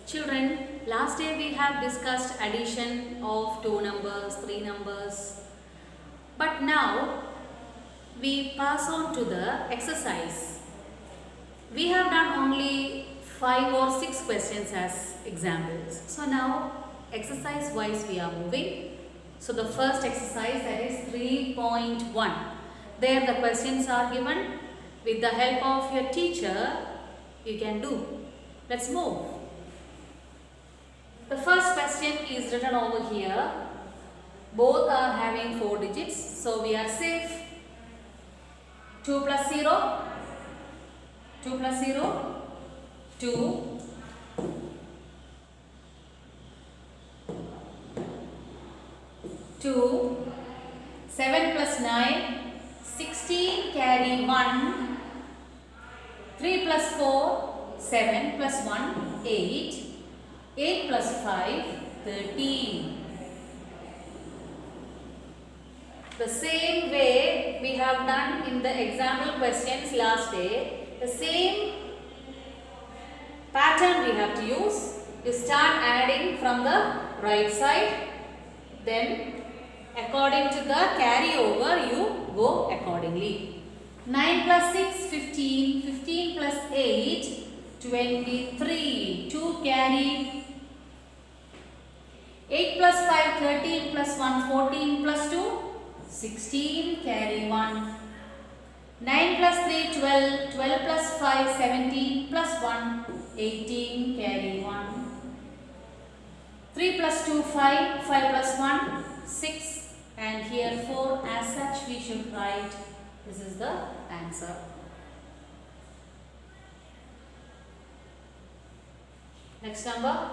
Children, last day we have discussed addition of two numbers, three numbers. But now we pass on to the exercise. We have done only 5 or 6 questions as examples. So now exercise wise we are moving. So the first exercise, that is 3.1. There the questions are given. With the help of your teacher you can do. Let's move. The first question is written over here. Both are having 4 digits, so we are safe. 2 plus 0, 2 plus 0, 2. 2, 7 plus 9, 16, carry 1, 3 plus 4, 7 plus 1, 8, 8 plus 5, 13. The same way we have done in the example questions last day, the same pattern we have to use. You start adding from the right side, then according to the carryover you go accordingly. 9 plus 6, 15, 15 plus 8, 23, 2 carry. 8 plus 5, 13 plus 1, 14 plus 2, 16, carry 1. 9 plus 3, 12, 12 plus 5, 17 plus 1, 18, carry 1. 3 plus 2, 5, 5 plus 1, 6, and here 4. As such we should write, this is the answer. Next number.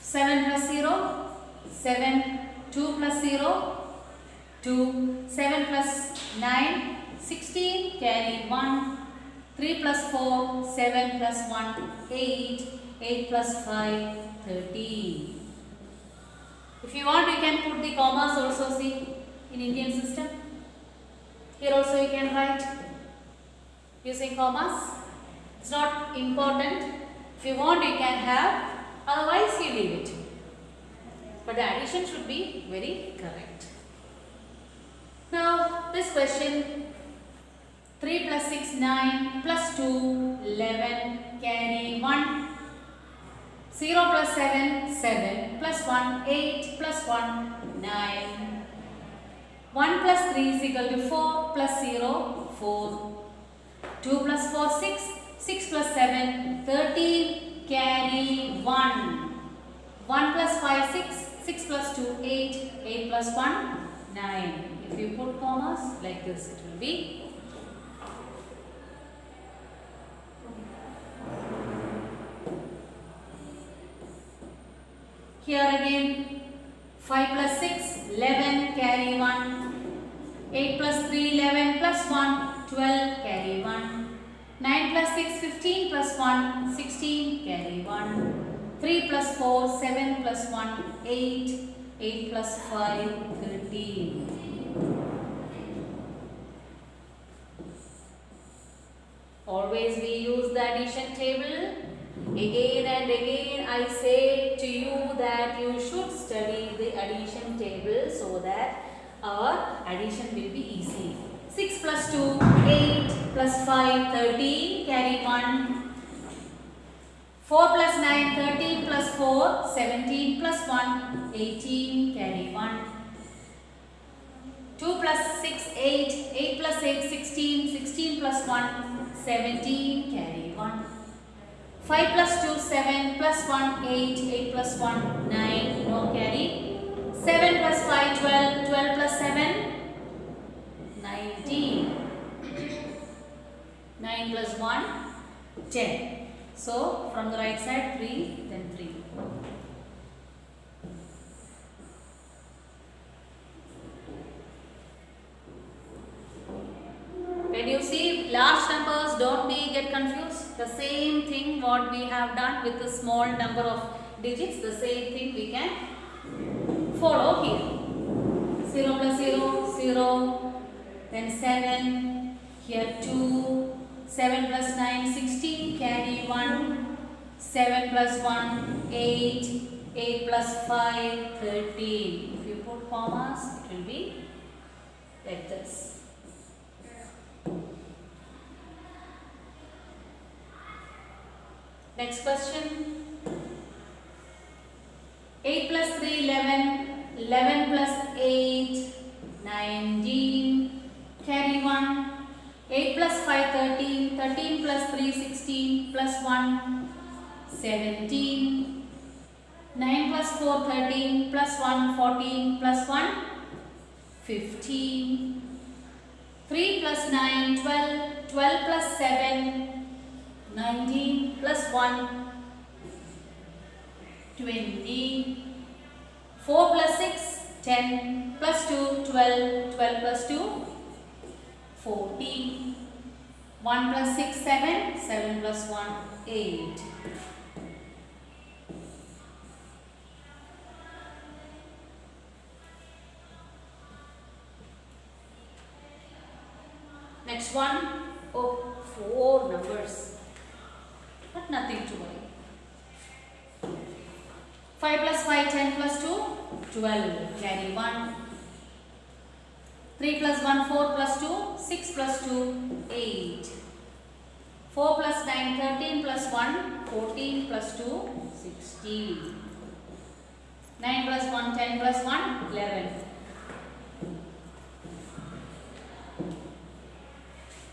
7 plus 0, 7, 2 plus 0, 2, 7 plus 9, 16, carry 1, 3 plus 4, 7 plus 1, 8, 8 plus 5, 13. If you want, you can put the commas also, see, in Indian system. Here also you can write using commas. It's not important. If you want, you can have. Otherwise, you leave it. But the addition should be very correct. Now, this question, 3 plus 6, 9, plus 2, 11, carry 1. 0 plus 7, 7, plus 1, 8, plus 1, 9. 1 plus 3 is equal to 4, plus 0, 4. 2 plus 4, 6, 6 plus 7, 13, carry 1. 1 plus 5, 6, 6 plus 2, 8, 8 plus 1, 9. If you put commas like this, it will be. Here again, 5 plus 6, 11, carry 1. 8 plus 3, 11, plus 1, 12, carry 1. 9 plus 6, 15 plus 1, 16, carry 1. 3 plus 4, 7 plus 1, 8, 8 plus 5, 13. Always we use the addition table. Again and again I say to you that you should study the addition table so that our addition will be easy. 6 plus 2, 8 plus 5, 13, carry 1. 4 plus 9, 13 plus 4, 17 plus 1, 18, carry 1. 2 plus 6, 8, 8 plus 8, 16, 16 plus 1, 17, carry 1. 5 plus 2, 7 plus 1, 8, 8 plus 1, 9, no carry. 7 plus 5, 12, 12 plus 7, 19. 9 plus 1, 10. So, from the right side, 3, then 3. When you see large numbers, don't get confused. The same thing what we have done with the small number of digits, the same thing we can follow here. 0 plus 0, 0, then 7, here 2, 7 plus 9, 16, carry 1. 7 plus 1, 8. 8 plus 5, 13. If you put commas, it will be like this. Next question. 8 plus 3, 11. 11 plus 8, 19. Carry 1. 8 plus 5, 13. 13 plus 3, 16. Plus 1, 17. 9 plus 4, 13. Plus 1, 14. Plus 1, 15. 3 plus 9, 12. 12 plus 7, 19. Plus 1, 20. 4 plus 6, 10. Plus 2, 12. 12 plus 2, 14. 1 plus 6, 7. 7 plus 1, 8. Next one, oh, 4 numbers, but nothing to worry. 5 plus 5, 10 plus 2, 12, carry 1. 3 plus 1, 4 plus 2, 6 plus 2, 8. 4 plus 9, 13 plus 1, 14 plus 2, 16. 9 plus 1, 10 plus 1, 11.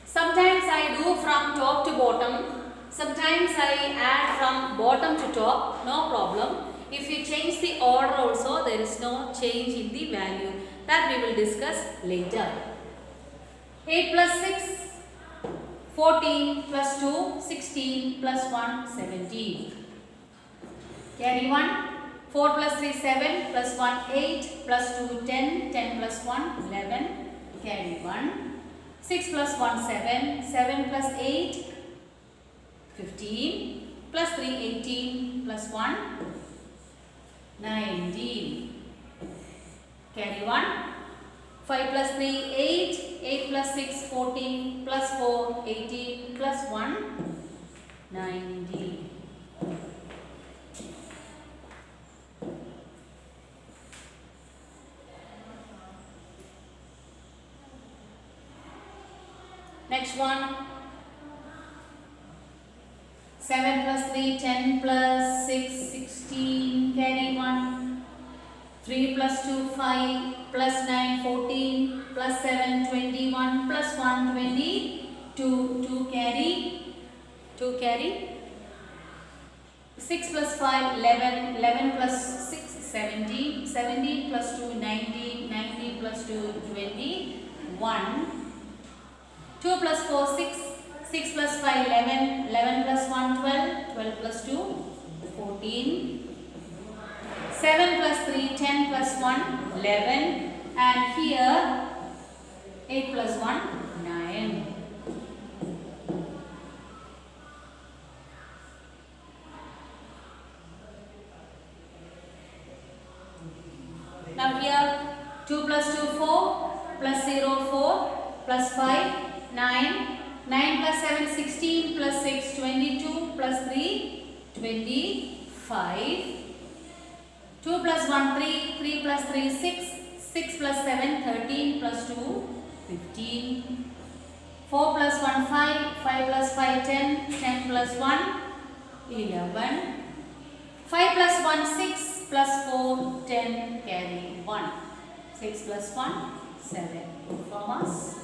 Sometimes I do from top to bottom, sometimes I add from bottom to top, no problem. If you change the order also, there is no change in the value. That we will discuss later. 8 plus 6, 14 plus 2, 16 plus 1, 17. Carry 1. 4 plus 3, 7 plus 1, 8 plus 2, 10, 10 plus 1, 11. Carry 1. 6 plus 1, 7, 7 plus 8, 15, plus 3, 18, plus 1, 19. Carry 1. 5 plus 3, 8, 8 plus 6, 14, plus 4, 18, plus 1, 19. Next one, 7 plus 3, 10 plus 6, 16, carry 1. 3 plus 2, 5, plus 9, 14, plus 7, 21, plus 1, 22, 2 carry. 6 plus 5, 11, 11 plus 6, 17, 17 plus 2, 19, 19 plus 2, 21. 2 plus 4, 6, 6 plus 5, 11, 11 plus 1, 12, 12 plus 2, 14, 7 plus 3, 10 plus 1, 11, and here 8 plus 1, 9. Now here 2 plus 2, 4, plus 0, 4, plus 5, 9, 9 plus 7, 16, plus 6, 22, plus 3, 25, 2 plus 1, 3, 3 plus 3, 6, 6 plus 7, 13, plus 2, 15, 4 plus 1, 5, 5 plus 5, 10, 10 plus 1, 11, 5 plus 1, 6, plus 4, 10, carry 1, 6 plus 1, 7, commas.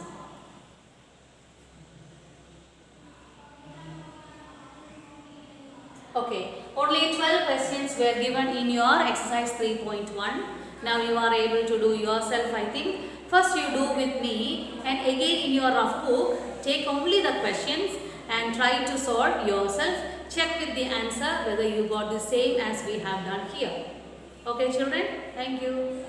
Okay, only 12 questions were given in your exercise 3.1. Now you are able to do yourself, I think. First you do with me, and again in your rough book, take only the questions and try to solve yourself. Check with the answer whether you got the same as we have done here. Okay children, thank you.